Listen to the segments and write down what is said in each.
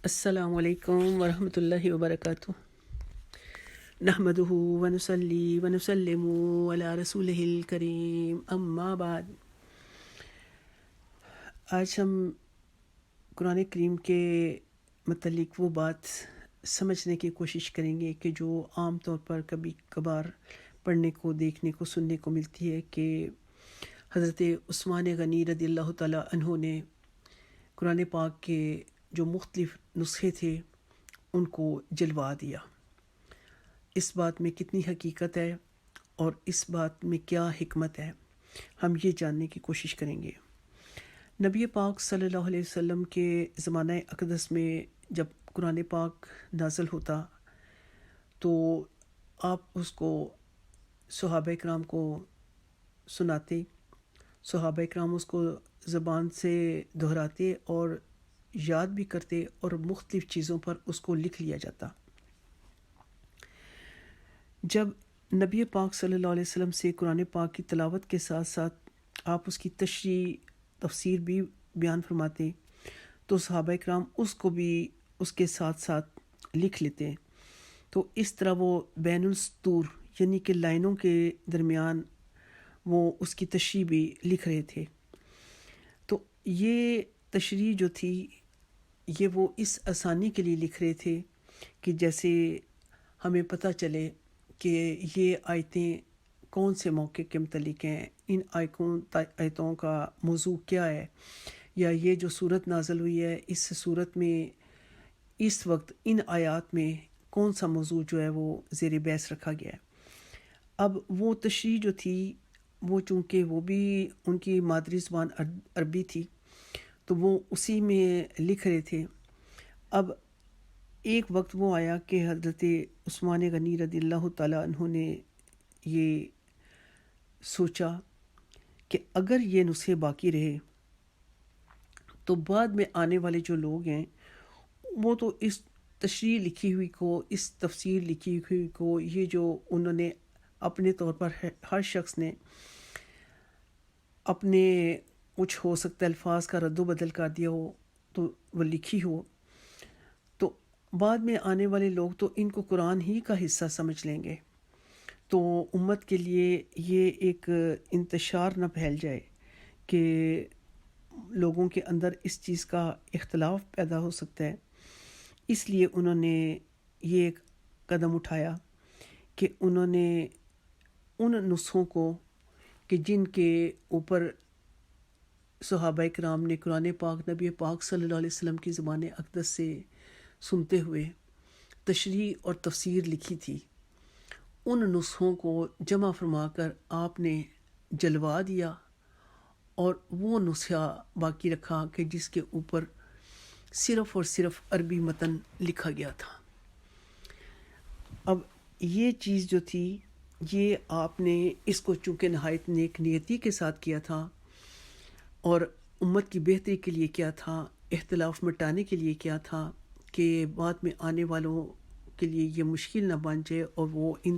السلام علیکم ورحمۃ اللہ وبرکاتہ۔ نحمدہ ونصلی ونسلم علی رسولہ الکریم، اما بعد۔ آج ہم قرآن کریم کے متعلق وہ بات سمجھنے کی کوشش کریں گے کہ جو عام طور پر کبھی کبھار پڑھنے کو، دیکھنے کو، سننے کو ملتی ہے کہ حضرت عثمان غنی رضی اللہ تعالیٰ عنہ نے قرآن پاک کے جو مختلف نسخے تھے ان کو جلوا دیا۔ اس بات میں کتنی حقیقت ہے اور اس بات میں کیا حکمت ہے، ہم یہ جاننے کی کوشش کریں گے۔ نبی پاک صلی اللہ علیہ وسلم کے زمانہ اقدس میں جب قرآن پاک نازل ہوتا تو آپ اس کو صحابہ کرام کو سناتے، صحابہ کرام اس کو زبان سے دہراتے اور یاد بھی کرتے اور مختلف چیزوں پر اس کو لکھ لیا جاتا۔ جب نبی پاک صلی اللہ علیہ وسلم سے قرآن پاک کی تلاوت کے ساتھ ساتھ آپ اس کی تشریح تفسیر بھی بیان فرماتے تو صحابہ کرام اس کو بھی اس کے ساتھ ساتھ لکھ لیتے، تو اس طرح وہ بین السطور یعنی کہ لائنوں کے درمیان وہ اس کی تشریح بھی لکھ رہے تھے۔ تو یہ تشریح جو تھی یہ وہ اس آسانی کے لیے لکھ رہے تھے کہ جیسے ہمیں پتہ چلے کہ یہ آیتیں کون سے موقع کے متعلق ہیں، ان آیتوں کا موضوع کیا ہے، یا یہ جو صورت نازل ہوئی ہے اس صورت میں اس وقت ان آیات میں کون سا موضوع جو ہے وہ زیر بحث رکھا گیا ہے۔ اب وہ تشریح جو تھی وہ چونکہ وہ بھی ان کی مادری زبان عربی تھی تو وہ اسی میں لکھ رہے تھے۔ اب ایک وقت وہ آیا کہ حضرت عثمان غنی رضی اللہ تعالیٰ عنہ نے یہ سوچا کہ اگر یہ نسخے باقی رہے تو بعد میں آنے والے جو لوگ ہیں وہ تو اس تشریح لکھی ہوئی کو، اس تفسیر لکھی ہوئی کو، یہ جو انہوں نے اپنے طور پر ہر شخص نے اپنے کچھ ہو سکتا ہے الفاظ کا رد و بدل کر دیا ہو تو وہ لکھی ہو، تو بعد میں آنے والے لوگ تو ان کو قرآن ہی کا حصہ سمجھ لیں گے، تو امت کے لیے یہ ایک انتشار نہ پھیل جائے کہ لوگوں کے اندر اس چیز کا اختلاف پیدا ہو سکتا ہے۔ اس لیے انہوں نے یہ ایک قدم اٹھایا کہ انہوں نے ان نسخوں کو کہ جن کے اوپر صحابہ کرام نے قرآن پاک نبی پاک صلی اللہ علیہ وسلم کی زبان اقدس سے سنتے ہوئے تشریح اور تفسیر لکھی تھی، ان نسخوں کو جمع فرما کر آپ نے جلوا دیا اور وہ نسخہ باقی رکھا کہ جس کے اوپر صرف اور صرف عربی متن لکھا گیا تھا۔ اب یہ چیز جو تھی یہ آپ نے اس کو چونکہ نہایت نیک نیتی کے ساتھ کیا تھا اور امت کی بہتری کے لیے کیا تھا، اختلاف مٹانے کے لیے کیا تھا کہ بعد میں آنے والوں کے لیے یہ مشکل نہ بن جائے اور وہ ان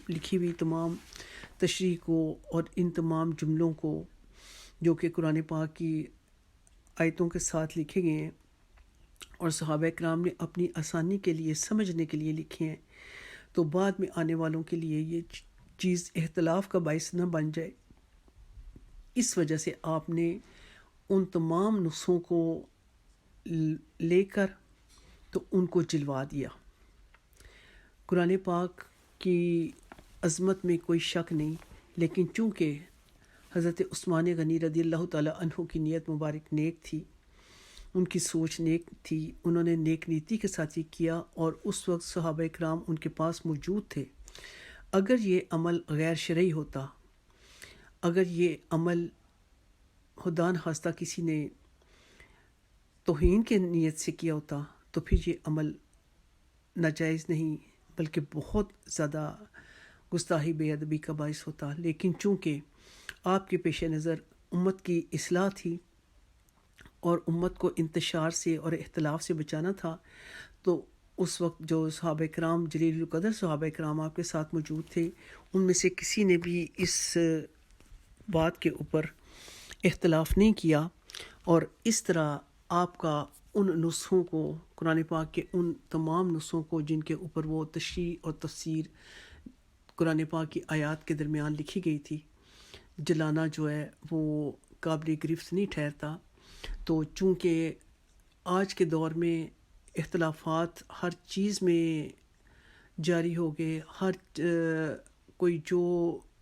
لکھی ہوئی تمام تشریح کو اور ان تمام جملوں کو جو کہ قرآن پاک کی آیتوں کے ساتھ لکھے گئے ہیں اور صحابہ کرام نے اپنی آسانی کے لیے سمجھنے کے لیے لکھے ہیں، تو بعد میں آنے والوں کے لیے یہ چیز اختلاف کا باعث نہ بن جائے، اس وجہ سے آپ نے ان تمام نسخوں کو لے کر تو ان کو جلوا دیا۔ قرآن پاک کی عظمت میں کوئی شک نہیں، لیکن چونکہ حضرت عثمان غنی رضی اللہ تعالیٰ عنہ کی نیت مبارک نیک تھی، ان کی سوچ نیک تھی، انہوں نے نیک نیتی کے ساتھ یہ کیا اور اس وقت صحابہ کرام ان کے پاس موجود تھے۔ اگر یہ عمل غیر شرعی ہوتا، اگر یہ عمل خدا نخواستہ کسی نے توہین کے نیت سے کیا ہوتا تو پھر یہ عمل ناجائز نہیں بلکہ بہت زیادہ گستاخی بے ادبی کا باعث ہوتا، لیکن چونکہ آپ کے پیش نظر امت کی اصلاح تھی اور امت کو انتشار سے اور اختلاف سے بچانا تھا، تو اس وقت جو صحابہ کرام جلیل القدر صحابہ کرام آپ کے ساتھ موجود تھے ان میں سے کسی نے بھی اس بات کے اوپر اختلاف نہیں کیا اور اس طرح آپ کا ان نسخوں کو، قرآن پاک کے ان تمام نسخوں کو جن کے اوپر وہ تشریح اور تفسیر قرآن پاک کی آیات کے درمیان لکھی گئی تھی، جلانا جو ہے وہ قابل گرفت نہیں ٹھہرتا۔ تو چونکہ آج کے دور میں اختلافات ہر چیز میں جاری ہو گئے، کوئی جو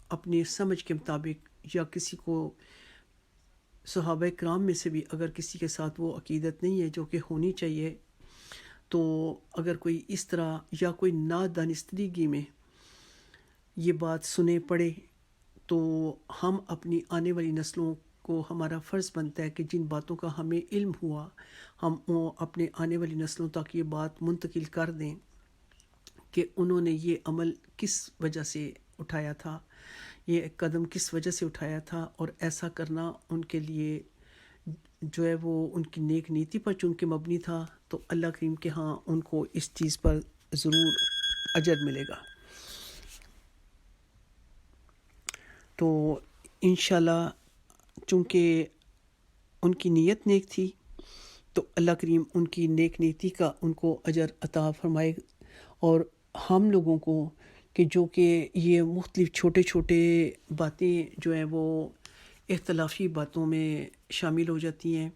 اپنی سمجھ کے مطابق، یا کسی کو صحابہ کرام میں سے بھی اگر کسی کے ساتھ وہ عقیدت نہیں ہے جو کہ ہونی چاہیے، تو اگر کوئی اس طرح یا کوئی نادانستگی میں یہ بات سنے پڑے، تو ہم اپنی آنے والی نسلوں کو، ہمارا فرض بنتا ہے کہ جن باتوں کا ہمیں علم ہوا، ہم وہ اپنے آنے والی نسلوں تک یہ بات منتقل کر دیں کہ انہوں نے یہ عمل کس وجہ سے اٹھایا تھا، یہ قدم کس وجہ سے اٹھایا تھا، اور ایسا کرنا ان کے لیے جو ہے وہ ان کی نیک نیتی پر چونکہ مبنی تھا، تو اللہ کریم کے ہاں ان کو اس چیز پر ضرور اجر ملے گا۔ تو انشاءاللہ چونکہ ان کی نیت نیک تھی، تو اللہ کریم ان کی نیک نیتی کا ان کو اجر عطا فرمائے، اور ہم لوگوں کو جو کہ یہ مختلف چھوٹے چھوٹے باتیں جو ہیں وہ اختلافی باتوں میں شامل ہو جاتی ہیں،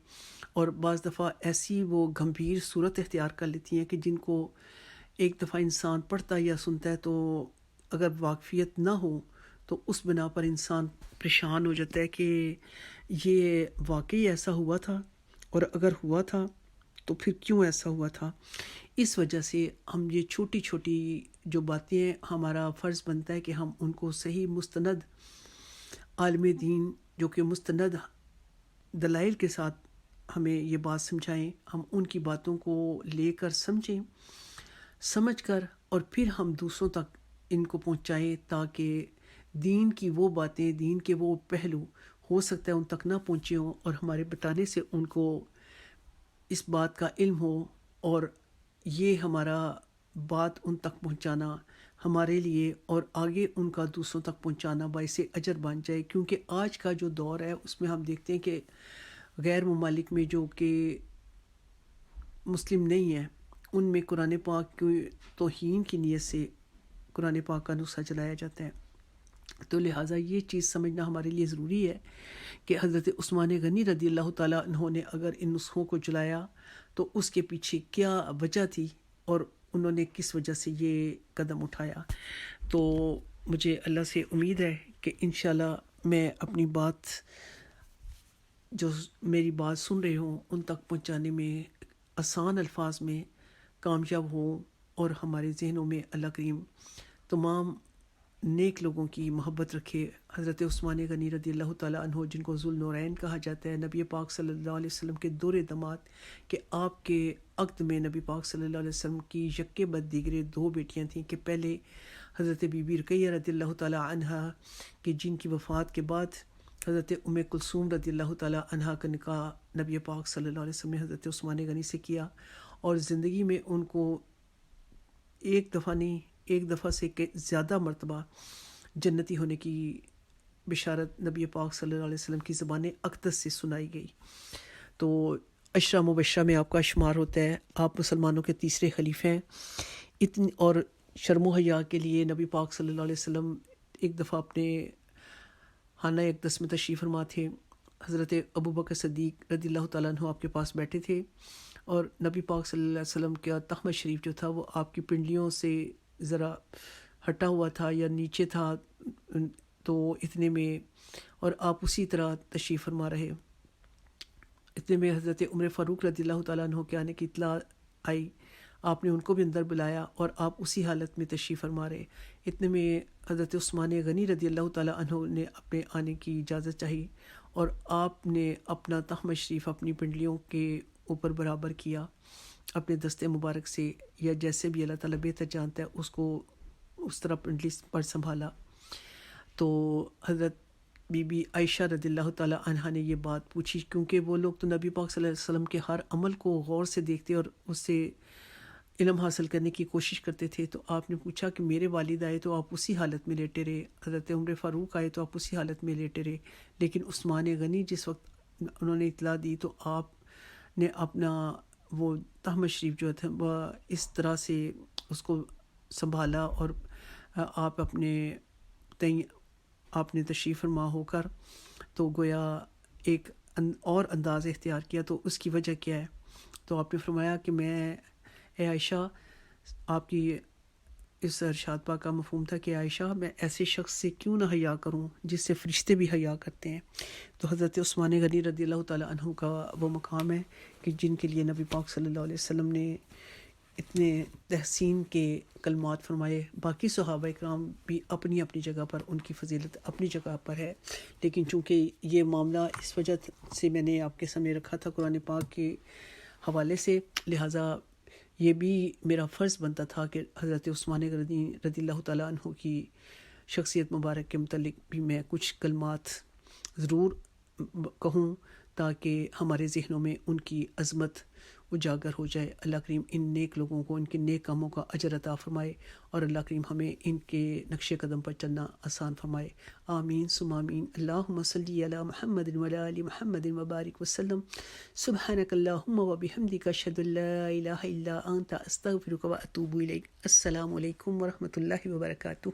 اور بعض دفعہ ایسی وہ گمبھیر صورت اختیار کر لیتی ہیں کہ جن کو ایک دفعہ انسان پڑھتا یا سنتا ہے، تو اگر واقفیت نہ ہو تو اس بنا پر انسان پریشان ہو جاتا ہے کہ یہ واقعی ایسا ہوا تھا، اور اگر ہوا تھا تو پھر کیوں ایسا ہوا تھا۔ اس وجہ سے ہم یہ چھوٹی چھوٹی جو باتیں ہیں، ہمارا فرض بنتا ہے کہ ہم ان کو صحیح مستند عالم دین جو کہ مستند دلائل کے ساتھ ہمیں یہ بات سمجھائیں، ہم ان کی باتوں کو لے کر سمجھ کر، اور پھر ہم دوسروں تک ان کو پہنچائیں، تاکہ دین کی وہ باتیں، دین کے وہ پہلو ہو سکتا ہے ان تک نہ پہنچے ہوں، اور ہمارے بتانے سے ان کو اس بات کا علم ہو، اور یہ ہمارا بات ان تک پہنچانا ہمارے لیے اور آگے ان کا دوسروں تک پہنچانا باعث اجر بن جائے۔ کیونکہ آج کا جو دور ہے اس میں ہم دیکھتے ہیں کہ غیر ممالک میں جو کہ مسلم نہیں ہیں، ان میں قرآن پاک کی توہین کی نیت سے قرآن پاک کا نسخہ چلایا جاتا ہے۔ تو لہٰذا یہ چیز سمجھنا ہمارے لیے ضروری ہے کہ حضرت عثمان غنی رضی اللہ تعالیٰ عنہ نے اگر ان نسخوں کو جلایا تو اس کے پیچھے کیا وجہ تھی، اور انہوں نے کس وجہ سے یہ قدم اٹھایا۔ تو مجھے اللہ سے امید ہے کہ انشاءاللہ میں اپنی بات، جو میری بات سن رہے ہوں، ان تک پہنچانے میں آسان الفاظ میں کامیاب ہوں، اور ہمارے ذہنوں میں اللہ کریم تمام نیک لوگوں کی محبت رکھے۔ حضرت عثمان غنی رضی اللہ تعالیٰ عنہ، جن کو ذو النورین کہا جاتا ہے، نبی پاک صلی اللہ علیہ وسلم کے دور دماد، کہ آپ کے عقد میں نبی پاک صلی اللہ علیہ وسلم کی یکے بعد دیگرے دو بیٹیاں تھیں، کہ پہلے حضرت بی بی رقیہ رضی اللہ تعالیٰ عنہا، کہ جن کی وفات کے بعد حضرت ام کلثوم رضی اللہ تعالیٰ عنہا کا نکاح نبی پاک صلی اللہ علیہ وسلم نے حضرت عثمان غنی سے کیا، اور زندگی میں ان کو ایک دفعہ نہیں، ایک دفعہ سے زیادہ مرتبہ جنتی ہونے کی بشارت نبی پاک صلی اللہ علیہ وسلم کی زبان اقدس سے سنائی گئی۔ تو عشرہ مبشرہ میں آپ کا شمار ہوتا ہے، آپ مسلمانوں کے تیسرے خلیفہ ہیں۔ اتنی اور شرم و حیا کے لیے نبی پاک صلی اللہ علیہ وسلم ایک دفعہ اپنے خانہ اقدس میں تشریف فرما تھے، حضرت ابوبکر صدیق رضی اللہ تعالیٰ عنہ آپ کے پاس بیٹھے تھے، اور نبی پاک صلی اللہ علیہ وسلم کا تخمہ شریف جو تھا وہ آپ کی پنڈلیوں سے ذرا ہٹا ہوا تھا یا نیچے تھا، تو اتنے میں، اور آپ اسی طرح تشریف فرما رہے، اتنے میں حضرت عمر فاروق رضی اللہ تعالیٰ عنہ کے آنے کی اطلاع آئی، آپ نے ان کو بھی اندر بلایا، اور آپ اسی حالت میں تشریف فرما رہے۔ اتنے میں حضرت عثمان غنی رضی اللہ تعالیٰ عنہ نے اپنے آنے کی اجازت چاہی، اور آپ نے اپنا تخمہ شریف اپنی پنڈلیوں کے اوپر برابر کیا اپنے دستے مبارک سے، یا جیسے بھی اللہ تعالیٰ بہتر جانتا ہے اس کو اس طرح پنڈلی پر سنبھالا۔ تو حضرت بی بی عائشہ رضی اللہ تعالیٰ عنہا نے یہ بات پوچھی، کیونکہ وہ لوگ تو نبی پاک صلی اللہ علیہ وسلم کے ہر عمل کو غور سے دیکھتے اور اس سے علم حاصل کرنے کی کوشش کرتے تھے۔ تو آپ نے پوچھا کہ میرے والد آئے تو آپ اسی حالت میں لیٹے رہے، حضرت عمر فاروق آئے تو آپ اسی حالت میں لیٹے رہے، لیکن عثمان غنی جس وقت انہوں نے اطلاع دی تو آپ نے اپنا وہ تحمد شریف جو تھا وہ اس طرح سے اس کو سنبھالا، اور آپ آپ نے تشریف فرما ہو کر تو گویا ایک اور انداز اختیار کیا، تو اس کی وجہ کیا ہے؟ تو آپ نے فرمایا کہ اے عائشہ، آپ کی اس ارشاد پاک کا مفہوم تھا کہ عائشہ میں ایسے شخص سے کیوں نہ حیا کروں جس سے فرشتے بھی حیا کرتے ہیں۔ تو حضرت عثمان غنی رضی اللہ تعالیٰ عنہ کا وہ مقام ہے کہ جن کے لیے نبی پاک صلی اللہ علیہ وسلم نے اتنے تحسین کے کلمات فرمائے۔ باقی صحابہ اکرام بھی اپنی اپنی جگہ پر ان کی فضیلت اپنی جگہ پر ہے، لیکن چونکہ یہ معاملہ اس وجہ سے میں نے آپ کے سامنے رکھا تھا قرآن پاک کے حوالے سے، لہٰذا یہ بھی میرا فرض بنتا تھا کہ حضرت عثمان غنی رضی اللہ تعالیٰ عنہ کی شخصیت مبارک کے متعلق بھی میں کچھ کلمات ضرور کہوں تاکہ ہمارے ذہنوں میں ان کی عظمت اجاگر ہو جائے۔ اللہ کریم ان نیک لوگوں کو ان کے نیک کاموں کا اجر عطا فرمائے، اور اللہ کریم ہمیں ان کے نقش قدم پر چلنا آسان فرمائے۔ آمین ثم آمین۔ اللہم صلی علی محمد وعلی آل محمد وبارک وسلم۔ سبحانک اللہم وبحمدک، اشہد ان لا الہ الا انت، استغفرک واتوب الیک۔ السلام علیکم ورحمۃ اللہ وبرکاتہ۔